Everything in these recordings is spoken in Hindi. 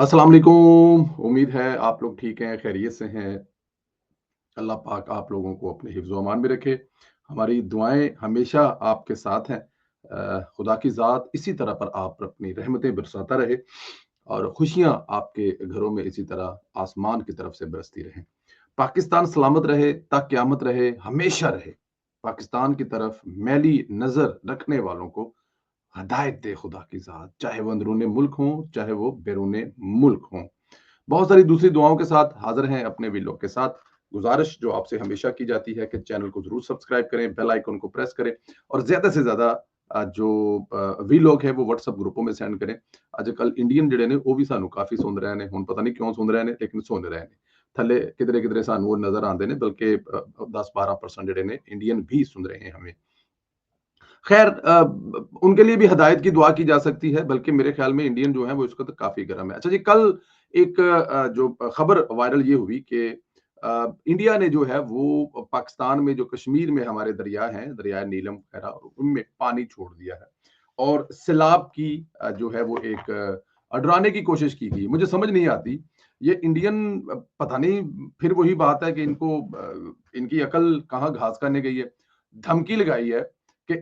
अस्सलाम वालेकुम। उम्मीद है आप लोग ठीक हैं, खैरियत से हैं। अल्लाह पाक आप लोगों को अपने हिफ्ज़ व अमान में रखे। हमारी दुआएँ हमेशा आपके साथ हैं। खुदा की ज़ात इसी तरह पर आप पर अपनी रहमतें बरसाता रहे और खुशियाँ आपके घरों में इसी तरह आसमान की तरफ से बरसती रहें। पाकिस्तान सलामत रहे, ता क़यामत रहे, हमेशा रहे। पाकिस्तान की तरफ मैली नज़र रखने वालों को हदायत दे खुदा की ज़ात, चाहे वो अंदरूनी मुल्क हों, चाहे वो बैरूने मुल्क हों। बहुत सारी दूसरी दुआओं के साथ हाज़िर हैं अपने वीलॉग के साथ। गुज़ारिश जो आपसे हमेशा की जाती है कि चैनल को ज़रूर सब्सक्राइब करें, बेल आइकन को प्रेस करें और ज़्यादा से ज़्यादा जो वीलॉग है वो व्हाट्सएप ग्रुपों में सेंड करें। अजकल इंडियन जिहड़े ने वो भी सानू काफ़ी सुन रहे ने, हुण पता नहीं क्यों सुन रहे ने लेकिन सुन रहे ने। थल्ले किधरे-किधरे सानू वो नज़र आंदे ने बल्कि 10-12% जिहड़े ने इंडियन भी सुन रहे हैं हमें। खैर उनके लिए भी हिदायत की दुआ की जा सकती है, बल्कि मेरे ख्याल में इंडियन जो है वो इस वक़्त काफ़ी गर्म है। अच्छा जी, कल एक जो खबर वायरल ये हुई कि इंडिया ने जो है वो पाकिस्तान में जो कश्मीर में हमारे दरिया हैं, दरियाए नीलम वगैरह उनमें पानी छोड़ दिया है और सैलाब की जो है वो एक डराने की कोशिश की गई। मुझे समझ नहीं आती, ये इंडियन पता नहीं फिर वही बात है कि इनको इनकी अकल कहाँ घास खाने गई है। धमकी लगाई है कि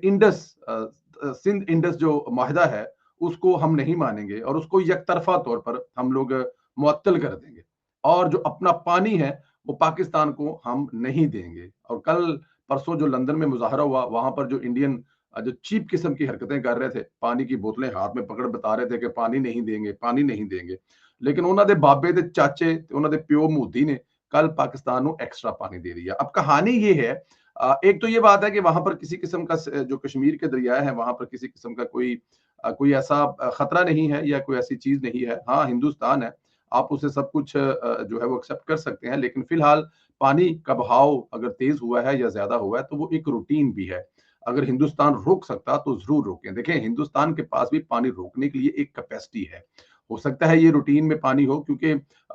सिंध इंडस जो माहिदा है, उसको हम नहीं मानेंगे और उसको यकतरफा तौर पर हम लोग मुअत्तल कर देंगे और जो अपना पानी है, वो पाकिस्तान को हम नहीं देंगे। और कल परसों जो लंदन में मुज़ाहरा हुआ, वहाँ पर जो इंडियन जो चीप किस्म की हरकतें कर रहे थे, पानी की बोतलें हाथ में पकड़ बता रहे थे कि पानी नहीं देंगे, पानी नहीं देंगे। लेकिन उन्हां दे बाबे ते चाचे, उन्हां दे प्यो मोदी ने कल पाकिस्तान को एक्स्ट्रा पानी दे दिया। अब कहानी ये है एक तो ये बात है कि वहां पर किसी किस्म का जो कश्मीर के दरिया है वहां पर किसी किस्म का कोई ऐसा खतरा नहीं है या कोई ऐसी चीज नहीं है। हाँ, हिंदुस्तान है, आप उसे सब कुछ जो है वो एक्सेप्ट कर सकते हैं, लेकिन फिलहाल पानी का बहाव अगर तेज हुआ है या ज्यादा हुआ है तो वो एक रूटीन भी है। अगर हिंदुस्तान रोक सकता तो जरूर रोकें। देखें, हिंदुस्तान के पास भी पानी रोकने के लिए एक कैपेसिटी है। हो सकता है ये रूटीन में पानी हो, क्योंकि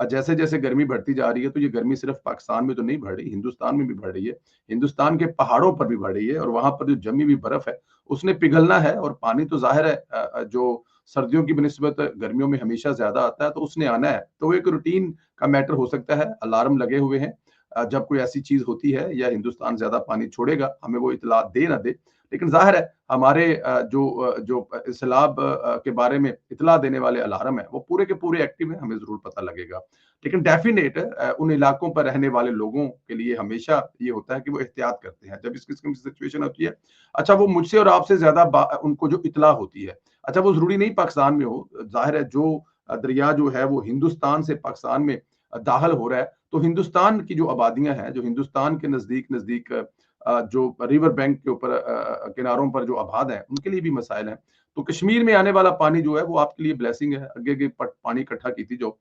जैसे जैसे गर्मी बढ़ती जा रही है तो ये गर्मी सिर्फ पाकिस्तान में तो नहीं बढ़ रही, हिंदुस्तान में भी बढ़ रही है। हिंदुस्तान के पहाड़ों पर भी बढ़ रही है और वहां पर जो जमी हुई बर्फ है उसने पिघलना है और पानी तो जाहिर है जो सर्दियों की बनिस्बत गर्मियों में हमेशा ज्यादा आता है तो उसने आना है। तो वो एक रूटीन का मैटर हो सकता है। अलार्म लगे हुए हैं, जब कोई ऐसी चीज होती है या हिंदुस्तान ज्यादा पानी छोड़ेगा हमें वो इतला दे ना दे। लेकिन जाहिर है हमारे जो सैलाब के बारे में इतला देने वाले अलार्म है वो पूरे के पूरे एक्टिव है, हमें जरूर पता लगेगा। लेकिन डेफिनेट उन इलाकों पर रहने वाले लोगों के लिए हमेशा ये होता है कि वो एहतियात करते हैं जब इस किस्म की सिचुएशन होती है। अच्छा, वो मुझसे और आपसे ज्यादा उनको जो इतला होती है, अच्छा वो जरूरी नहीं पाकिस्तान में हो। जाहिर है जो दरिया जो है वो हिंदुस्तान से पाकिस्तान में दाखिल हो रहा है, तो हिंदुस्तान की जो आबादियां हैं, जो हिंदुस्तान के नजदीक नजदीक जो रिवर बैंक के ऊपर किनारों पर जो आबाद हैं, उनके लिए भी मसाइल हैं। तो कश्मीर में आने वाला पानी जो है वो आपके लिए ब्लेसिंग है, आगे आगे पानी इकट्ठा की जो।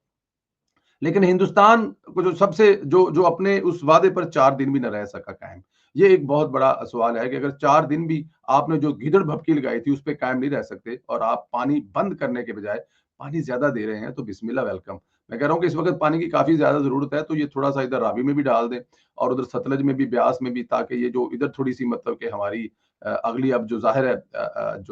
लेकिन हिंदुस्तान को जो सबसे जो अपने उस वादे पर 4 दिन भी ना रह सका कायम। ये एक बहुत बड़ा सवाल है कि अगर 4 दिन भी आपने जो गीदड़ भभकी लगाई थी, उस पे कायम नहीं रह सकते और आप पानी बंद करने के बजाय पानी ज़्यादा दे रहे हैं, तो बिस्मिल्लाह वेलकम। मैं कह रहा हूँ कि इस वक़्त पानी की काफ़ी ज़्यादा ज़रूरत है, तो ये थोड़ा-सा इधर रावी में भी डाल दें और उधर सतलज में भी, ब्यास में भी, ताकि ये जो इधर थोड़ी-सी मतलब कि हमारी अगली अब जो ज़ाहिर है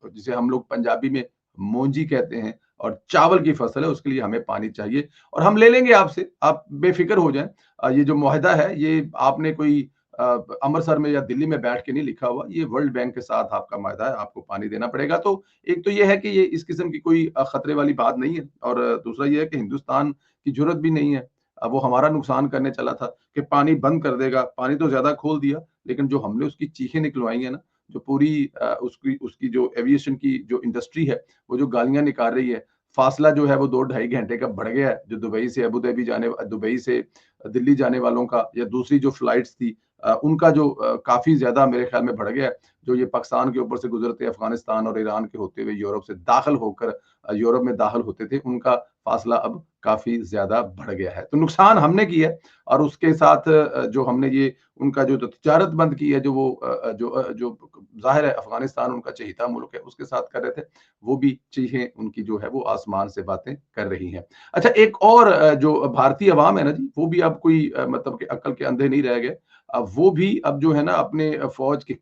जिसे हम लोग पंजाबी में मोंजी कहते हैं और चावल की फसल है, उसके लिए हमें पानी चाहिए और हम ले लेंगे आपसे, आप बेफ़िक्र हो जाएँ। ये जो मुआहदा है, ये आपने कोई अ, अमृतसर में या दिल्ली में बैठ के नहीं लिखा हुआ, ये वर्ल्ड बैंक के साथ आपका मुआहदा है, आपको पानी देना पड़ेगा। तो एक तो ये है कि ये इस किस्म की कोई खतरे वाली बात नहीं है और दूसरा ये है कि हिंदुस्तान की ज़रूरत भी नहीं है। वो हमारा नुकसान करने चला था कि पानी बंद कर देगा, पानी तो ज़्यादा खोल दिया, लेकिन जो हमने उसकी चीखें निकलवाई हैं ना, जो पूरी उसकी उसकी जो एविएशन की जो इंडस्ट्री है, वो जो गालियाँ निकाल रही है, फासला जो है वो 2 ढाई घंटे का बढ़ गया है, जो दुबई से दिल्ली जाने वालों का या दूसरी जो फ्लाइट्स थी उनका जो काफ़ी ज़्यादा मेरे ख्याल में बढ़ गया है। जो ये पाकिस्तान के ऊपर से गुज़रते अफ़गानिस्तान और ईरान के होते हुए यूरोप से दाखिल होकर यूरोप में दाखिल होते थे, उनका फासला अब काफ़ी ज़्यादा बढ़ गया है। तो नुकसान हमने किया है और उसके साथ जो हमने ये उनका जो तिजारत बंद की है, जो ज़ाहिर है अफ़गानिस्तान उनका चहेता मुल्क है, उसके साथ कर रहे थे, वो भी चीखें उनकी जो है वो आसमान से बातें कर रही हैं। अच्छा, एक और जो भारतीय अवाम है ना जी, वो भी अब कोई मतलब कि अक्ल के अंधे नहीं रह गए। वो भी अब जो है ना अपने फ़ौज के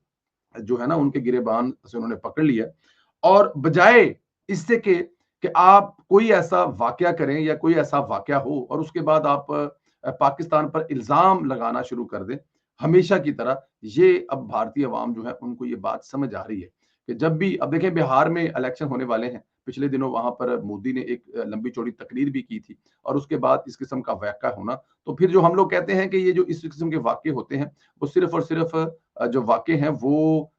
जो है ना उनके गिरेबान से उन्होंने पकड़ लिया और बजाय इससे कि आप कोई ऐसा वाकया करें या कोई ऐसा वाकया हो और उसके बाद आप पाकिस्तान पर इल्ज़ाम लगाना शुरू कर दें, हमेशा की तरह। ये अब भारतीय अवाम जो है उनको ये बात समझ आ रही है कि जब भी अब देखें बिहार में इलेक्शन होने वाले हैं, पिछले दिनों वहाँ पर मोदी ने एक लंबी-चौड़ी तकरीर भी की थी और उसके बाद इस किस्म का वाक़या होना, तो फिर जो हम लोग कहते हैं कि ये जो इस किस्म के वाक़ये होते हैं, वो सिर्फ़ और सिर्फ़ जो वाक़ये हैं वो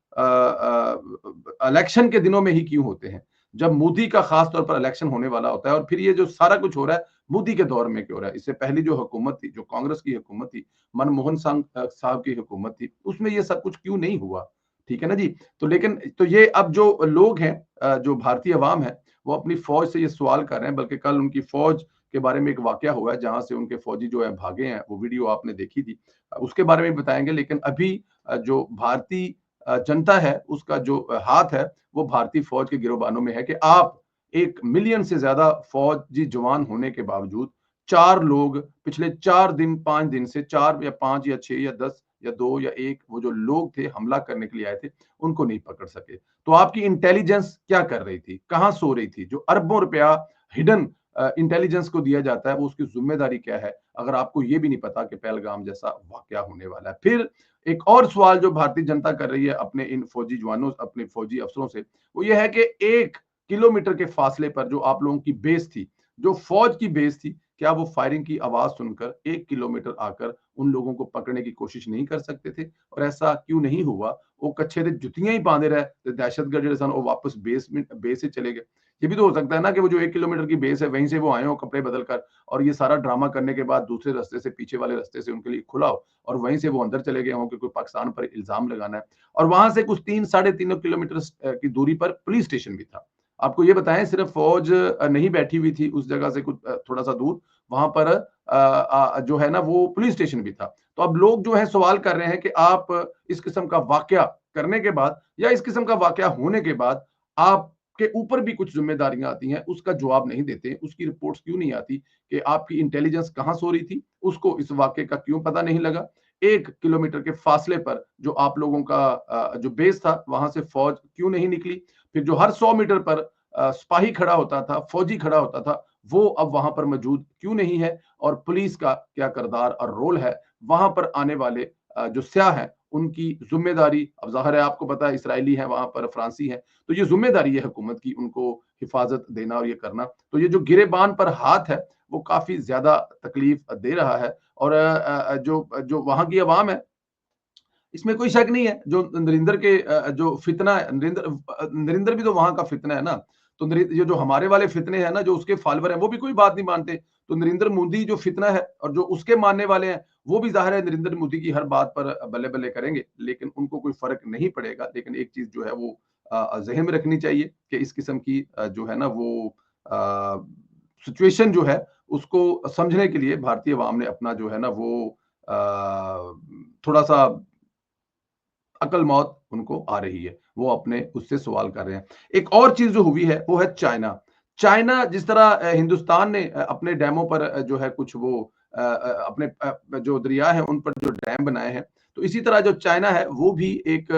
इलेक्शन के दिनों में ही क्यों होते हैं? जब मोदी का खास तौर पर इलेक्शन होने वाला होता है और फिर ये जो सारा कुछ हो रहा है, मोदी के दौर में क्यों हो रहा है? इससे पहले जो हुकूमत थी, जो कांग्रेस की हुकूमत थी, मनमोहन साहब की हुकूमत थी, उसमें ये सब कुछ क्यों नहीं हुआ? ठीक है ना जी? तो लेकिन तो ये अब जो लोग हैं जो भारतीय अवाम है, वो अपनी फ़ौज से ये सवाल कर रहे हैं, बल्कि कल उनकी फ़ौज के बारे में एक वाकया हुआ है, जहाँ से उनके फ़ौजी जो है भागे हैं, वो वीडियो आपने देखी थी। उसके बारे में बताएँगे, लेकिन अभी जो भारतीय जनता है, उसका जो हाथ है, वो भारतीय फ़ौज के गिरोबानों में है कि आप 1 मिलियन से ज़्यादा फ़ौजी जवान होने के बावजूद 4 लोग पिछले 4 दिन, 5 दिन से 4 या 5 या 6 या 10 या 2 या 1 वो जो लोग थे, हमला करने के लिए आए थे, उनको नहीं पकड़ सके। तो आपकी इंटेलिजेंस क्या कर रही थी? कहाँ सो रही थी? जो अरबों रुपया हिडन इंटेलिजेंस को दिया जाता है, वो उसकी ज़िम्मेदारी क्या है? अगर आपको ये भी नहीं पता कि पहलगाम जैसा वाक़या होने वाला है। फिर एक और सवाल जो भारतीय जनता कर रही है अपने इन फौजी जवानों, अपने फौजी अफसरों से, वो ये है कि 1 किलोमीटर के फासले पर जो आप लोगों की बेस थी, जो फौज की बेस थी, क्या वो फायरिंग की आवाज़ सुनकर 1 किलोमीटर आकर उन लोगों को पकड़ने की कोशिश नहीं कर सकते थे? और ऐसा क्यों नहीं हुआ? वो कच्छे ते जुत्तियां ही पांदे रहे ते दहशतगर्द जिहड़े सन वो वापस बेस से चले गए। ये भी तो हो सकता है ना कि वो जो 1 किलोमीटर की बेस है, वहीं से वो आए हों कपड़े बदल कर और ये सारा ड्रामा करने के बाद दूसरे रास्ते से, पीछे वाले रास्ते से उनके लिए खुला हो और वहीं से वो अंदर चले गए हों कि कोई पाकिस्तान पर इल्ज़ाम लगाना है। और वहाँ से कुछ 3 साढ़े 3 किलोमीटर की दूरी पर पुलिस स्टेशन भी था। आपको ये बताएँ, सिर्फ़ फ़ौज नहीं बैठी हुई थी उस जगह से कुछ थोड़ा-सा दूर, वहाँ पर जो है ना वो पुलिस स्टेशन भी था। तो अब लोग जो हैं सवाल कर रहे हैं कि आप इस किस्म का वाक़या करने के बाद या इस किस्म का वाक़या होने के बाद आपके ऊपर भी कुछ ज़िम्मेदारियाँ आती हैं, उसका जवाब नहीं देते, उसकी रिपोर्ट्स क्यों नहीं आती कि आपकी इंटेलिजेंस कहाँ सो रही थी, उसको इस वाक़ये का क्यों पता नहीं लगा? 1 किलोमीटर के फासले पर जो आप लोगों का जो बेस था, वहाँ से फ़ौज क्यों नहीं निकली? फिर जो हर 100 मीटर पर सिपाही खड़ा होता था, फौजी खड़ा होता था, वो अब वहाँ पर मौजूद क्यों नहीं है? और पुलिस का क्या किरदार और रोल है? वहाँ पर आने वाले जो स्याह हैं, उनकी ज़िम्मेदारी, अब ज़ाहिर है आपको पता है इज़राइली हैं, वहाँ पर फ्रांसी हैं, तो ये ज़िम्मेदारी है हुकूमत की उनको हिफ़ाज़त देना और ये करना। तो ये जो गिरेबान पर हाथ है, वो काफ़ी ज़्यादा तकलीफ़ दे रहा है और जो वहाँ की अवाम है, इसमें कोई शक नहीं है। जो नरेंद्र के जो फितना है, नरेंद्र भी तो वहाँ का फितना है ना। तो ये जो हमारे वाले फितने हैं ना, जो उसके फॉलोवर हैं, वो भी कोई बात नहीं मानते। तो नरेंद्र मोदी जो फितना है और जो उसके मानने वाले हैं, वो भी ज़ाहिर है नरेंद्र मोदी की हर बात पर बल्ले-बल्ले करेंगे, लेकिन उनको कोई फ़र्क नहीं पड़ेगा। लेकिन एक चीज़ जो है वो ज़हन में रखनी चाहिए कि इस किस्म की जो है ना वो सिचुएशन जो है, उसको समझने के लिए भारतीय अवाम ने अपना जो है ना वो थोड़ा-सा अकल मौत उनको आ रही है। वो अपने उससे सवाल कर रहे हैं। एक और चीज़ जो हुई है, वो है चाइना। चाइना जिस तरह हिंदुस्तान ने अपने डैमों पर जो है कुछ वो अपने जो दरिया हैं, उन पर जो डैम बनाए हैं, तो इसी तरह जो चाइना है, वो भी एक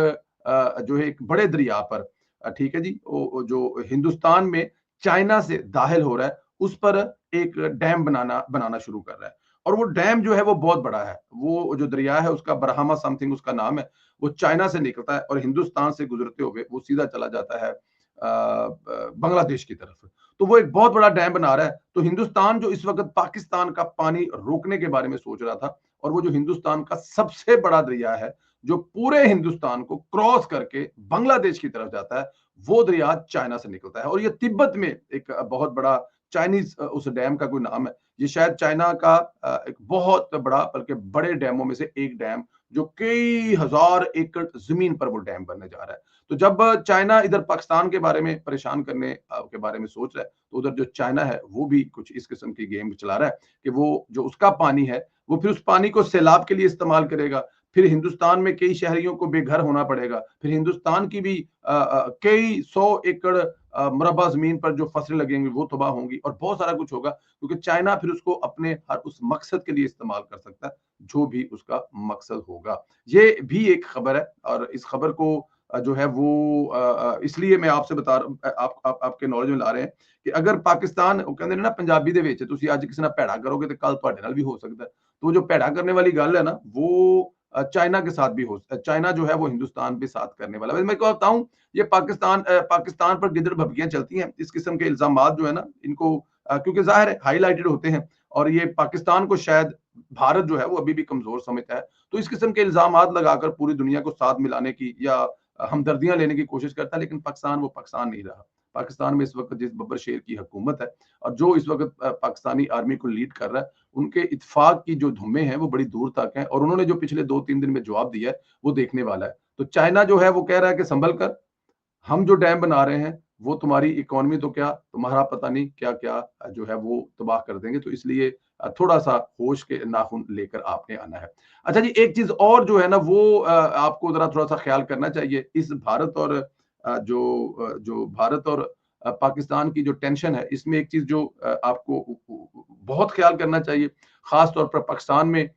जो है एक बड़े दरिया पर ठीक है जी, वो जो हिंदुस्तान में चाइना से दाखिल हो रहा है, उस पर एक डैम बनाना शुरू कर रहा है। और वो डैम जो है, वो बहुत बड़ा है। वो जो दरिया है, उसका ब्रह्मा समथिंग उसका नाम है। वो चाइना से निकलता है और हिंदुस्तान से गुजरते हुए वो सीधा चला जाता है बांग्लादेश की तरफ। तो वो एक बहुत बड़ा डैम बना रहा है। तो हिंदुस्तान जो इस वक़्त पाकिस्तान का पानी रोकने के बारे में सोच रहा था और वो जो हिंदुस्तान का सबसे बड़ा दरिया है, जो पूरे हिंदुस्तान को क्रॉस करके बांग्लादेश की तरफ जाता है, वो दरिया चाइना से निकलता है और ये तिब्बत में एक बहुत बड़ा चाइनीज़ उस डैम का कोई नाम है। ये शायद चाइना का एक बहुत बड़ा बल्कि बड़े डैमों में से एक डैम, जो कई हजार एकड़ जमीन पर वो डैम बनने जा रहा है। तो जब चाइना इधर पाकिस्तान के बारे में परेशान करने के बारे में सोच रहा है, तो उधर जो चाइना है वो भी कुछ इस किस्म की गेम चला रहा है कि वो जो उसका पानी है, वो फिर उस पानी को सैलाब के लिए इस्तेमाल करेगा। फिर हिंदुस्तान में कई शहरियों को बेघर होना पड़ेगा। फिर हिंदुस्तान की भी कई 100 एकड़ मुरब्बा जमीन पर जो फसलें लगेंगी वो तबाह होंगी और बहुत सारा कुछ होगा, क्योंकि चाइना फिर उसको अपने हर उस मकसद के लिए इस्तेमाल कर सकता है, जो भी उसका मकसद होगा। ये भी एक खबर है और इस खबर को जो है वो इसलिए मैं आपसे बता रहा आपके नॉलेज में ला रहे हैं कि अगर पाकिस्तान वो कहते हैं ना पंजाबी दे विच तुसी अज किसी नाल भैड़ा करोगे तो कल तुहाडे नाल भी हो सकता है। तो वो जो भैड़ा करने वाली गल है ना वो चाइना के साथ भी हो चाइना जो है वो हिंदुस्तान के साथ करने वाला है। मैं क्या बताऊँ ये पाकिस्तान पर गिदड़ भभकियाँ चलती हैं। इस किस्म के इल्ज़ामात जो है ना इनको क्योंकि ज़ाहिर है हाइलाइटेड होते हैं और ये पाकिस्तान को शायद भारत जो है वो अभी भी कमज़ोर समझता है। तो इस किस्म के इल्ज़ामात लगाकर पूरी दुनिया को साथ मिलाने की या हमदर्दियाँ लेने की कोशिश करता है, लेकिन पाकिस्तान वो पाकिस्तान नहीं रहा। पाकिस्तान में इस वक़्त जिस बब्बर शेर की हुकूमत है और जो इस वक़्त पाकिस्तानी आर्मी को लीड कर रहा है, उनके इत्तेफ़ाक की जो धुम्में हैं वो बड़ी दूर तक हैं और उन्होंने जो पिछले 2-3 दिन में जवाब दिया है, वो देखने वाला है। तो चाइना जो है वो कह रहा है कि संभल कर, हम जो डैम बना रहे हैं, वो तुम्हारी इकोनॉमी तो क्या, तुम्हारा पता नहीं क्या-क्या जो है वो तबाह कर देंगे। तो इसलिए थोड़ा-सा होश के नाखून लेकर आपने आना है। अच्छा जी, एक चीज़ और जो है ना वो आपको ज़रा थोड़ा-सा ख़्याल करना चाहिए। इस भारत और जो भारत और पाकिस्तान की जो टेंशन है, इसमें एक चीज़ जो आपको बहुत ख़्याल करना चाहिए, ख़ास तौर पर पाकिस्तान में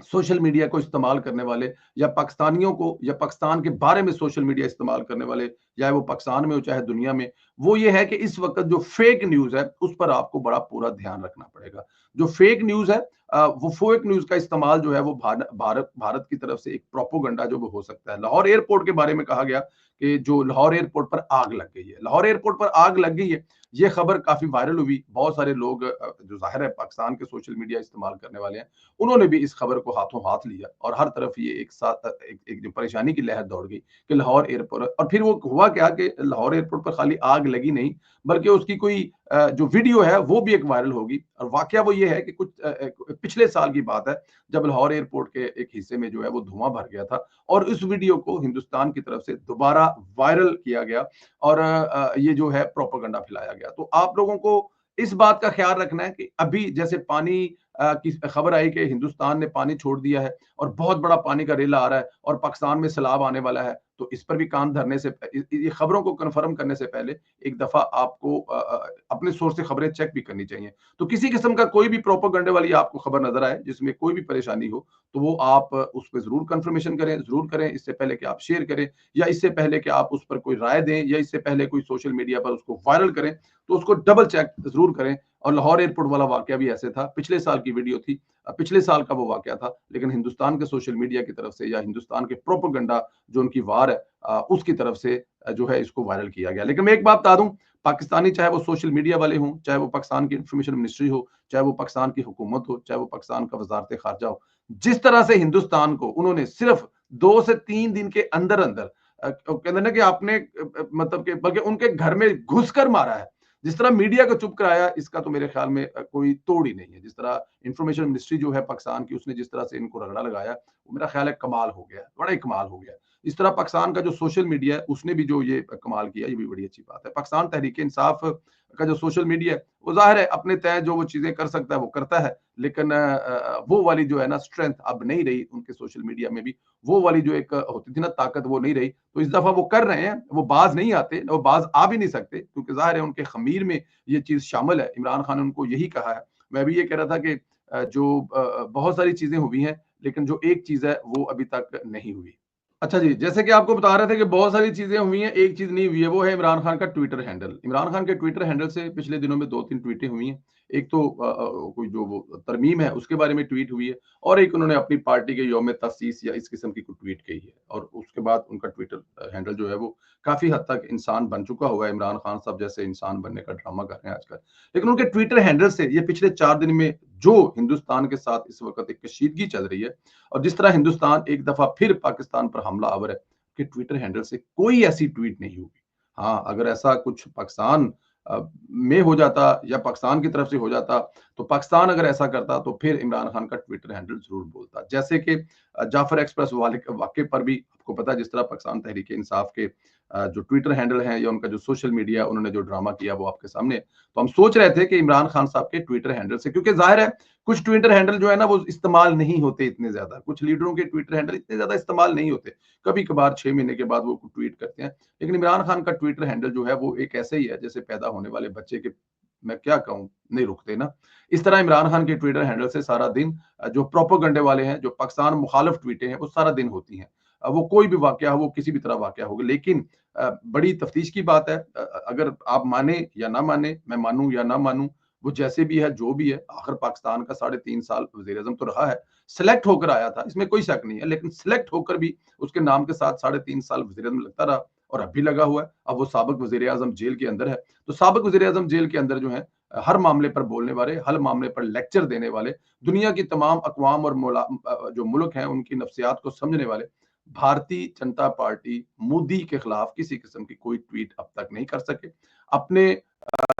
सोशल मीडिया को इस्तेमाल करने वाले या पाकिस्तानियों को या पाकिस्तान के बारे में सोशल मीडिया इस्तेमाल करने वाले, चाहे वो पाकिस्तान में हो चाहे दुनिया में, वो ये है कि इस वक़्त जो फेक न्यूज़ है, उस पर आपको बड़ा पूरा ध्यान रखना पड़ेगा। जो फेक न्यूज़ है वो फेक न्यूज़ का इस्तेमाल जो है वो भारत की तरफ से एक प्रोपेगेंडा जो वो हो सकता है। लाहौर एयरपोर्ट के बारे में कहा गया कि जो लाहौर एयरपोर्ट पर आग लग गई है। लाहौर एयरपोर्ट पर आग लग गई है, ये खबर काफ़ी वायरल हुई। बहुत सारे लोग जो ज़ाहिर है पाकिस्तान के सोशल मीडिया इस्तेमाल करने वाले हैं, उन्होंने भी इस खबर को हाथों हाथ लिया और हर तरफ ये एक साथ एक जो परेशानी की लहर दौड़ गई कि लाहौर एयरपोर्ट और फिर वो हुआ क्या कि लाहौर एयरपोर्ट पर खाली आग लगी नहीं बल्कि उसकी कोई जो वीडियो है वो भी एक वायरल होगी और वाकया वो ये है कि कुछ पिछले साल की बात है जब लाहौर एयरपोर्ट के एक हिस्से में जो है वो धुआं भर गया था और इस वीडियो को हिंदुस्तान की तरफ से दोबारा वायरल किया गया और ये जो है प्रोपेगेंडा फैलाया गया। तो आप लोगों को इस बात का ख्याल रखना है कि अभी जैसे पानी की खबर आई कि हिंदुस्तान ने पानी छोड़ दिया है और बहुत बड़ा पानी का रेला आ रहा है और पाकिस्तान में सैलाब आने वाला है। तो इस पर भी कान धरने से ये खबरों को कन्फर्म करने से पहले एक दफ़ा आपको अपने सोर्स से खबरें चेक भी करनी चाहिए। तो किसी किस्म का कोई भी प्रोपेगेंडे वाली आपको खबर नज़र आए जिसमें कोई भी परेशानी हो, तो वो आप उस पे ज़रूर कन्फर्मेशन करें, ज़रूर करें इससे पहले कि आप शेयर करें या इससे पहले कि आप उस पर कोई राय दें या इससे पहले कोई सोशल मीडिया पर उसको वायरल करें, तो उसको डबल चेक ज़रूर करें। और लाहौर एयरपोर्ट वाला वाकया भी ऐसे था, पिछले साल की वीडियो थी, पिछले साल का वो वाकया था, लेकिन हिंदुस्तान के सोशल मीडिया की तरफ से या हिंदुस्तान के प्रोपेगेंडा जो उनकी वार है उसकी तरफ से जो है इसको वायरल किया गया। लेकिन मैं एक बात बता दूं, पाकिस्तानी चाहे वो सोशल मीडिया वाले हों, चाहे वो पाकिस्तान की इंफॉर्मेशन मिनिस्ट्री हो, चाहे वो पाकिस्तान की हुकूमत हो, चाहे वो पाकिस्तान का वजारत खारजा हो, जिस तरह से हिंदुस्तान को उन्होंने सिर्फ 2 से 3 दिन के अंदर अंदर कहते हैं ना कि आपने मतलब कि बल्कि उनके घर में घुसकर मारा है, जिस तरह मीडिया को चुप कराया इसका तो मेरे ख्याल में कोई तोड़ ही नहीं है। जिस तरह इंफॉर्मेशन मिनिस्ट्री जो है पाकिस्तान की उसने जिस तरह से इनको रगड़ा लगाया, वो मेरा ख्याल है कमाल हो गया, बड़ा ही कमाल हो गया। इस तरह पाकिस्तान का जो सोशल मीडिया है उसने भी जो ये कमाल किया, ये भी बड़ी अच्छी बात है। पाकिस्तान तहरीक इंसाफ का जो सोशल मीडिया है वो ज़ाहिर है अपने तय जो वो चीज़ें कर सकता है वो करता है, लेकिन वो वाली जो है ना स्ट्रेंथ अब नहीं रही उनके सोशल मीडिया में भी, वो वाली जो एक होती थी ना ताकत वो नहीं रही। तो इस दफ़ा वो कर रहे हैं, वो बाज़ नहीं आते, वो बाज़ आ भी नहीं सकते क्योंकि ज़ाहिर है उनके ख़मीर में ये चीज़ शामिल है। इमरान खान ने उनको यही कहा है। मैं भी ये कह रहा था कि जो बहुत सारी चीज़ें हुई हैं, लेकिन जो एक चीज़ है वो अभी तक नहीं हुई। अच्छा जी, जैसे कि आपको बता रहे थे कि बहुत सारी चीज़ें हुई हैं, एक चीज़ नहीं हुई है, वो है इमरान खान का ट्विटर हैंडल। इमरान खान के ट्विटर हैंडल से पिछले दिनों में 2-3 ट्वीटें हुई हैं। एक तो कोई जो वो तरमीम है, उसके बारे में ट्वीट हुई है और एक उन्होंने अपनी पार्टी के यौम तअसीस या इस किस्म की कोई ट्वीट कही है और उसके बाद उनका ट्विटर हैंडल जो है, वो काफ़ी हद तक इंसान बन चुका हुआ है। इमरान खान साहब जैसे इंसान बनने का ड्रामा कर रहे हैं आजकल। लेकिन उनके ट्विटर हैंडल से ये पिछले 4 दिन में जो हिंदुस्तान के साथ इस वक़्त एक कशीदगी चल रही है और जिस तरह हिंदुस्तान एक दफ़ा फिर पाकिस्तान पर हमलावर है, कि ट्विटर हैंडल से कोई ऐसी ट्वीट नहीं होगी। हाँ, अगर ऐसा कुछ पाकिस्तान में हो जाता या पाकिस्तान की तरफ से हो जाता, तो पाकिस्तान अगर ऐसा करता तो फिर इमरान खान का ट्विटर हैंडल ज़रूर बोलता। जैसे कि जाफ़र एक्सप्रेस वाले वाक़ये पर भी आपको पता है जिस तरह पाकिस्तान तहरीक इंसाफ के जो ट्विटर हैंडल हैं या उनका जो सोशल मीडिया उन्होंने जो ड्रामा किया वो आपके सामने है। तो हम सोच रहे थे कि इमरान खान साहब के ट्विटर हैंडल से क्योंकि ज़ाहिर है कुछ ट्विटर हैंडल जो है ना वो इस्तेमाल नहीं होते इतने ज़्यादा। कुछ लीडरों के ट्विटर हैंडल इतने ज़्यादा इस्तेमाल नहीं होते। कभी-कभार 6 महीने के बाद वो ट्वीट करते हैं। लेकिन इमरान खान का ट्विटर हैंडल जो है वो एक ऐसे ही है जैसे पैदा होने वाले बच्चे के मैं क्या कहूँ नहीं रुकते ना। इस तरह इमरान खान के ट्विटर हैंडल से सारा दिन जो प्रोपेगेंडे वाले हैं, जो पाकिस्तान मुखालिफ ट्वीटें हैं वो सारा दिन होती हैं। वो कोई भी वाक़या हो, वो किसी भी तरह वाक़या होगा। लेकिन बड़ी तफ़तीश की बात है, अगर आप माने या ना माने, मैं मानूँ या ना मानूँ, वो जैसे भी है, जो भी है, आखिर पाकिस्तान का साढ़े 3 साल वज़ीर-ए-आज़म तो रहा है। सेलेक्ट होकर आया था, इसमें कोई शक नहीं है, लेकिन सेलेक्ट होकर भी उसके नाम के साथ साढ़े 3 साल वज़ीर-ए-आज़म लगता रहा और अब भी लगा हुआ है। अब वो साबिक वज़ीर-ए-आज़म जेल के अंदर है। तो साबिक वज़ीर-ए-आज़म जेल के अंदर जो है, हर मामले पर बोलने वाले, हर मामले पर लेक्चर देने वाले, दुनिया की तमाम अक़वाम और जो मुल्क हैं, उनकी नफ्सियात को समझने वाले, भारतीय जनता पार्टी मोदी के खिलाफ किसी किस्म की कोई ट्वीट अब तक नहीं कर सके। अपने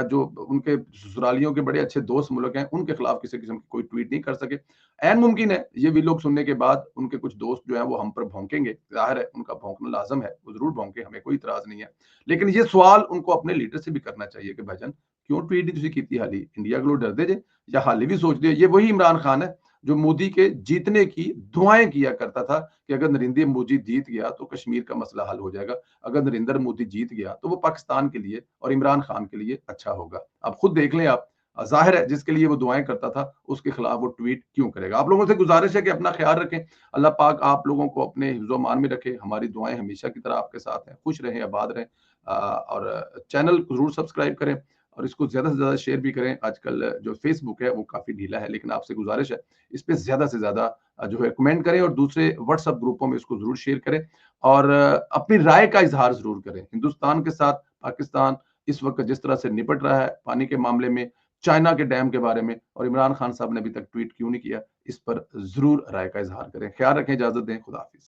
जो उनके ससुरालियों के बड़े अच्छे दोस्त मुल्क हैं, उनके खिलाफ किसी किस्म की कोई ट्वीट नहीं कर सके। ऐन मुमकिन है, ये भी लोग सुनने के बाद उनके कुछ दोस्त जो हैं वो हम पर भौंकेंगे। ज़ाहिर है, उनका भौंकना लाज़िम है, वो ज़रूर भौंके, हमें कोई इतराज़ नहीं है। लेकिन ये सवाल उनको अपने लीडर से भी करना चाहिए कि भाईजान, क्यों ट्वीट नहीं तुसीं कीती हाली? इंडिया कोलों डरदे जे या हाली भी सोचदे हो? ये वही इमरान खान है, जो मोदी के जीतने की दुआएँ किया करता था कि अगर नरेंद्र मोदी जीत गया, तो कश्मीर का मसला हल हो जाएगा। अगर नरेंद्र मोदी जीत गया, तो वो पाकिस्तान के लिए और इमरान खान के लिए अच्छा होगा। अब खुद देख लें आप, ज़ाहिर है जिसके लिए वो दुआएँ करता था, उसके खिलाफ वो ट्वीट क्यों करेगा? आप लोगों से गुज़ारिश है कि अपना ख़्याल रखें। अल्लाह पाक आप लोगों को अपने हिफ्ज़-ओ-अमान में रखे। हमारी दुआएँ हमेशा की तरह आपके साथ हैं। खुश रहें, आबाद रहें, और चैनल को ज़रूर सब्सक्राइब करें और इसको ज़्यादा से ज़्यादा शेयर भी करें। आजकल जो फ़ेसबुक है, वो काफ़ी ढीला है, लेकिन आपसे गुज़ारिश है, इस पे ज़्यादा से ज़्यादा जो है कमेंट करें और दूसरे व्हाट्सएप ग्रुपों में इसको ज़रूर शेयर करें और अपनी राय का इज़हार ज़रूर करें। हिंदुस्तान के साथ पाकिस्तान इस वक़्त जिस तरह से निपट रहा है पानी के मामले में, चाइना के डैम के बारे में, और इमरान खान साहब ने अभी तक ट्वीट क्यों नहीं किया, इस पर ज़रूर राय का इज़हार करें। ख़्याल रखें, इजाज़त दें, खुदा हाफ़िज़।